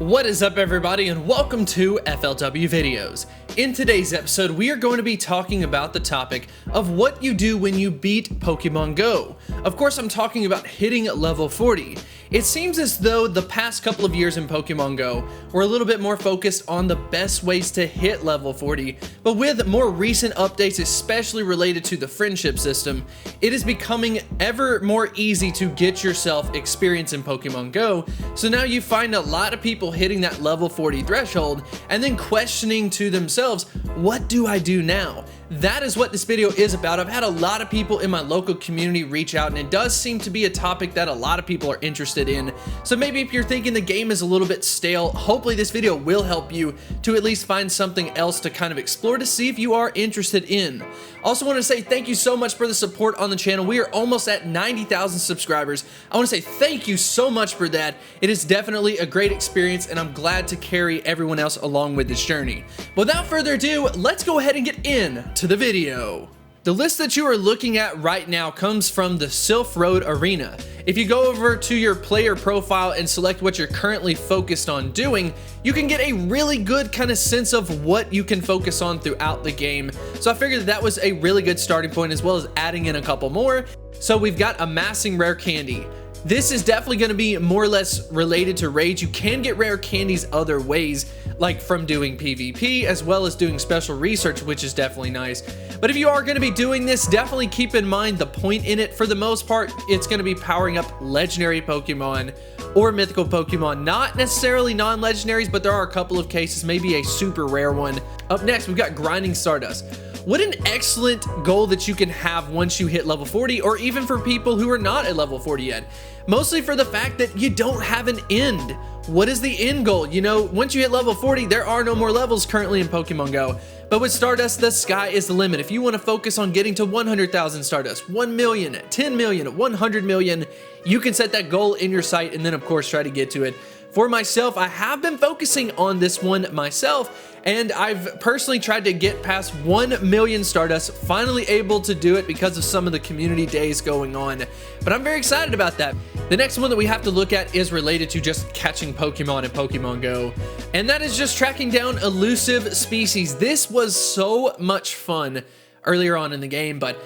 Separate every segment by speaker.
Speaker 1: What is up, everybody, and welcome to FLW Videos. In today's episode, we are going to be talking about the topic of what you do when you beat Pokemon Go. Of course, I'm talking about hitting level 40. It seems as though the past couple of years in Pokemon Go were a little bit more focused on the best ways to hit level 40, but with more recent updates, especially related to the friendship system, it is becoming ever more easy to get yourself experience in Pokemon Go. So now you find a lot of people hitting that level 40 threshold and then questioning to themselves, what do I do now? That is what this video is about. I've had a lot of people in my local community reach out, and it does seem to be a topic that a lot of people are interested in. So maybe if you're thinking the game is a little bit stale, hopefully this video will help you to at least find something else to kind of explore to see if you are interested in. Also want to say thank you so much for the support on the channel. We are almost at 90,000 subscribers. I want to say thank you so much for that. It is definitely a great experience, and I'm glad to carry everyone else along with this journey. Without further ado, let's go ahead and get into the video. The list that you are looking at right now comes from the Sylph Road Arena. If you go over to your player profile and select what you're currently focused on doing, you can get a really good kind of sense of what you can focus on throughout the game. So I figured that was a really good starting point, as well as adding in a couple more. So we've got amassing rare candy. This is definitely going to be more or less related to raids. You can get rare candies other ways, like from doing PvP as well as doing special research, which is definitely nice. But if you are going to be doing this, definitely keep in mind the point in it. For the most part, it's going to be powering up legendary Pokemon or mythical Pokemon, not necessarily non-legendaries, but there are a couple of cases, maybe a super rare one. Up next, we've got grinding Stardust. What an excellent goal that you can have once you hit level 40, or even for people who are not at level 40 yet. Mostly for the fact that you don't have an end. What is the end goal? You know, once you hit level 40, there are no more levels currently in Pokemon Go. But with Stardust, the sky is the limit. If you want to focus on getting to 100,000 Stardust, 1 million, 10 million, 100 million, you can set that goal in your sight and then of course try to get to it. For myself, I have been focusing on this one myself, and I've personally tried to get past 1 million Stardust, finally able to do it because of some of the community days going on. But I'm very excited about that. The next one that we have to look at is related to just catching Pokemon in Pokemon Go, and that is just tracking down elusive species. This was so much fun earlier on in the game, but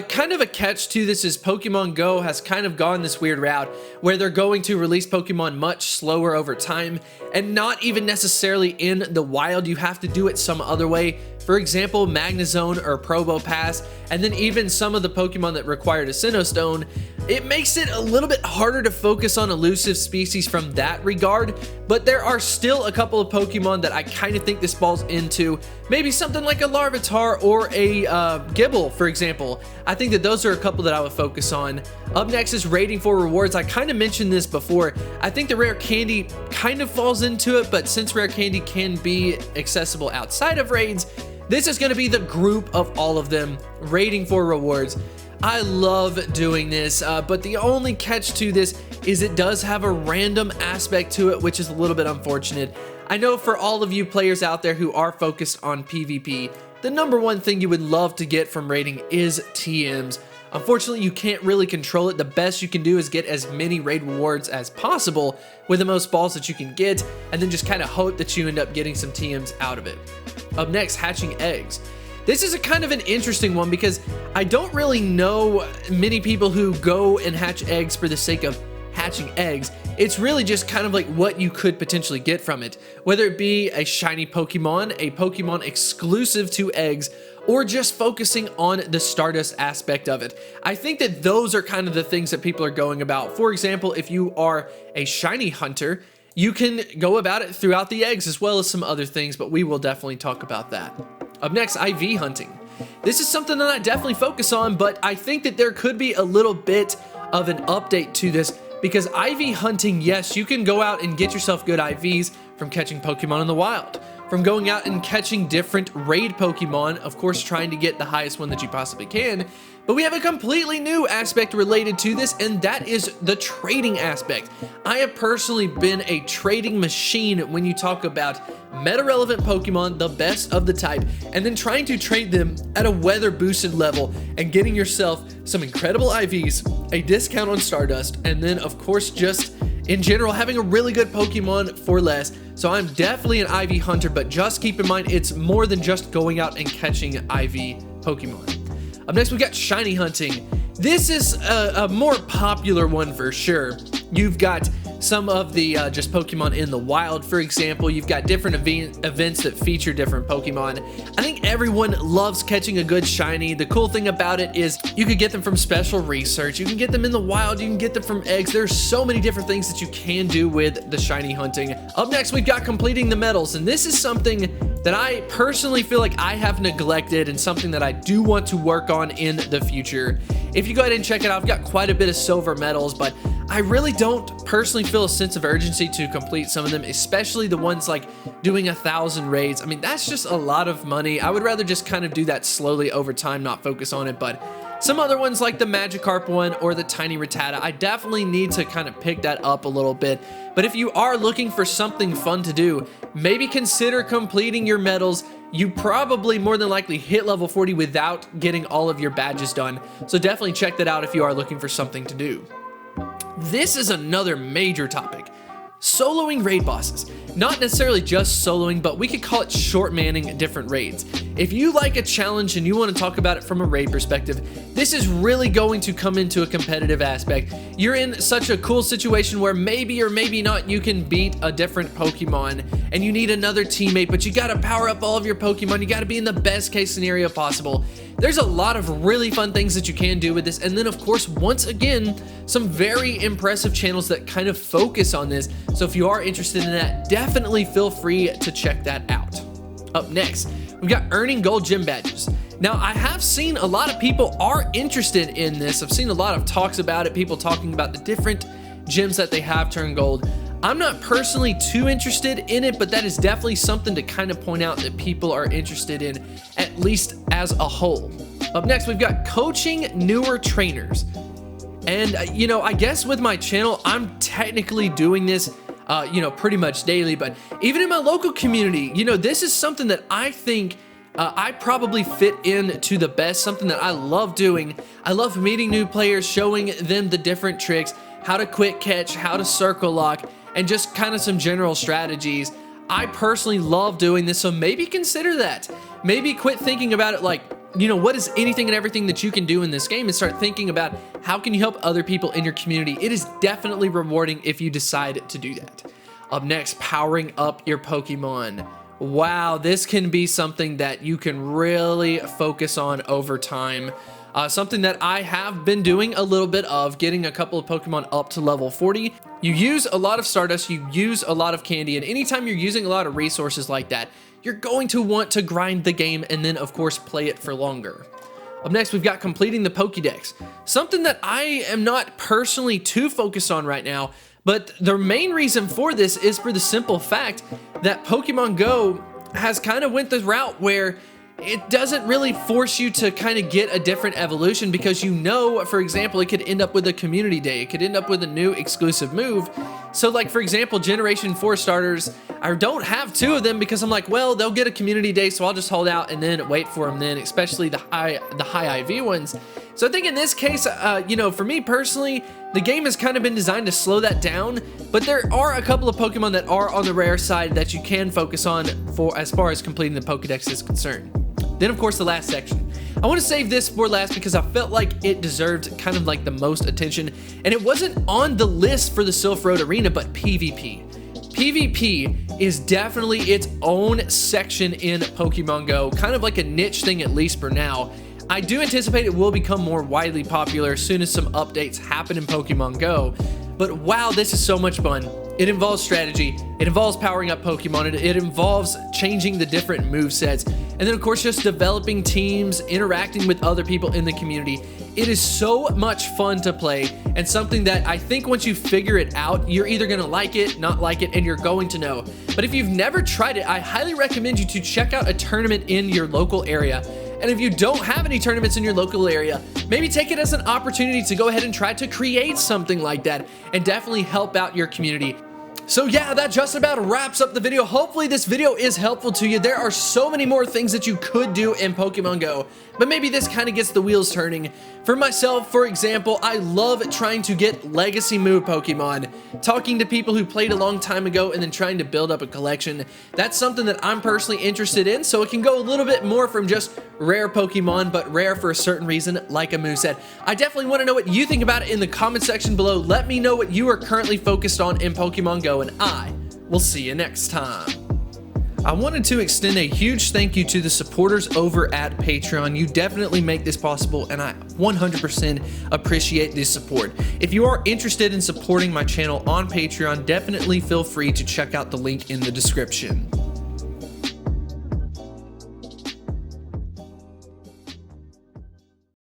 Speaker 1: kind of a catch to this is Pokemon Go has kind of gone this weird route where they're going to release Pokemon much slower over time, and not even necessarily in the wild. You have to do it some other way. For example, Magnezone or Probopass, and then even some of the Pokemon that required a Sinnoh Stone. It makes it a little bit harder to focus on elusive species from that regard, but there are still a couple of Pokemon that I kind of think this falls into. Maybe something like a Larvitar or a Gibble, for example. I think that those are a couple that I would focus on. Up next is raiding for rewards. I kind of mentioned this before. I think the rare candy kind of falls into it, but since rare candy can be accessible outside of raids, this is going to be the group of all of them, raiding for rewards. I love doing this, but the only catch to this is it does have a random aspect to it, which is a little bit unfortunate. I know for all of you players out there who are focused on PvP, the number one thing you would love to get from raiding is TMs. Unfortunately, you can't really control it. The best you can do is get as many raid rewards as possible with the most balls that you can get, and then just kind of hope that you end up getting some TMs out of it. Up next, hatching eggs. This is a kind of an interesting one because I don't really know many people who go and hatch eggs for the sake of hatching eggs. It's really just kind of like what you could potentially get from it, whether it be a shiny Pokemon, a Pokemon exclusive to eggs, or just focusing on the Stardust aspect of it. I think that those are kind of the things that people are going about. For example, if you are a shiny hunter, you can go about it throughout the eggs as well as some other things, but we will definitely talk about that. Up next, IV hunting. This is something that I definitely focus on, but I think that there could be a little bit of an update to this because IV hunting, yes, you can go out and get yourself good IVs from catching Pokemon in the wild, from going out and catching different raid Pokemon, of course trying to get the highest one that you possibly can. But we have a completely new aspect related to this, and that is the trading aspect. I have personally been a trading machine when you talk about meta-relevant Pokemon, the best of the type, and then trying to trade them at a weather boosted level and getting yourself some incredible IVs, a discount on Stardust, and then of course just in general, having a really good Pokemon for less. So I'm definitely an IV hunter, but just keep in mind it's more than just going out and catching IV Pokemon. Up next, we got shiny hunting. This is a more popular one for sure. You've got some of the just Pokemon in the wild, for example. You've got different events that feature different Pokemon. I think everyone loves catching a good shiny. The cool thing about it is you could get them from special research. You can get them in the wild. You can get them from eggs. There's so many different things that you can do with the shiny hunting. Up next, we've got completing the medals, and this is something that I personally feel like I have neglected and something that I do want to work on in the future. If you go ahead and check it out, I've got quite a bit of silver medals, but I really don't personally feel a sense of urgency to complete some of them, especially the ones like doing 1,000 raids. I mean, that's just a lot of money. I would rather just kind of do that slowly over time, not focus on it, but some other ones like the Magikarp one or the Tiny Rattata, I definitely need to kind of pick that up a little bit. But if you are looking for something fun to do, maybe consider completing your medals. You probably more than likely hit level 40 without getting all of your badges done. So definitely check that out if you are looking for something to do. This is another major topic. Soloing raid bosses. Not necessarily just soloing, but we could call it short manning different raids. If you like a challenge and you want to talk about it from a raid perspective, this is really going to come into a competitive aspect. You're in such a cool situation where maybe or maybe not you can beat a different Pokemon and you need another teammate, but you got to power up all of your Pokemon. You got to be in the best case scenario possible. There's a lot of really fun things that you can do with this. And then of course, once again, some very impressive channels that kind of focus on this. So if you are interested in that, definitely feel free to check that out. Up next, we've got earning gold gym badges. Now, I have seen a lot of people are interested in this. I've seen a lot of talks about it, people talking about the different gyms that they have turn gold. I'm not personally too interested in it, but that is definitely something to kind of point out that people are interested in, at least as a whole. Up next, we've got coaching newer trainers. And, you know, I guess with my channel, I'm technically doing this, pretty much daily, but even in my local community, you know, this is something that I think I probably fit in to the best, something that I love doing. I love meeting new players, showing them the different tricks, how to quick catch, how to circle lock, and just kind of some general strategies. I personally love doing this, so maybe consider that. Maybe quit thinking about it like, you know, what is anything and everything that you can do in this game, and start thinking about how can you help other people in your community. It is definitely rewarding if you decide to do that. Up next, powering up your Pokemon. Wow, this can be something that you can really focus on over time. Something that I have been doing a little bit of, getting a couple of Pokemon up to level 40. You use a lot of Stardust, you use a lot of candy, and anytime you're using a lot of resources like that, you're going to want to grind the game and then of course play it for longer. Up next, we've got completing the Pokédex. Something that I am not personally too focused on right now, but the main reason for this is for the simple fact that Pokemon Go has kind of went the route where it doesn't really force you to kind of get a different evolution, because you know, for example, it could end up with a community day. It could end up with a new exclusive move. So like, for example, Generation 4 starters, I don't have 2 of them because I'm like, well, they'll get a community day, so I'll just hold out and then wait for them then, especially the high IV ones. So I think in this case, for me personally, the game has kind of been designed to slow that down, but there are a couple of Pokemon that are on the rare side that you can focus on for as far as completing the Pokédex is concerned. Then, of course, the last section. I want to save this for last because I felt like it deserved kind of like the most attention, and it wasn't on the list for the Silph Road Arena, but PvP. PvP is definitely its own section in Pokemon Go, kind of like a niche thing, at least for now. I do anticipate it will become more widely popular as soon as some updates happen in Pokemon Go, but wow, this is so much fun. It involves strategy, it involves powering up Pokemon, it involves changing the different movesets, and then of course just developing teams, interacting with other people in the community. It is so much fun to play, and something that I think once you figure it out, you're either going to like it, not like it, and you're going to know. But if you've never tried it, I highly recommend you to check out a tournament in your local area. And if you don't have any tournaments in your local area, maybe take it as an opportunity to go ahead and try to create something like that and definitely help out your community. So yeah, that just about wraps up the video. Hopefully this video is helpful to you. There are so many more things that you could do in Pokemon Go, but maybe this kind of gets the wheels turning. For myself, for example, I love trying to get legacy move Pokemon, talking to people who played a long time ago and then trying to build up a collection. That's something that I'm personally interested in, so it can go a little bit more from just rare Pokemon, but rare for a certain reason, like a moveset. I definitely want to know what you think about it in the comment section below. Let me know what you are currently focused on in Pokemon Go, and I will see you next time. I wanted to extend a huge thank you to the supporters over at Patreon. You definitely make this possible, and I 100% appreciate this support. If you are interested in supporting my channel on Patreon, definitely feel free to check out the link in the description.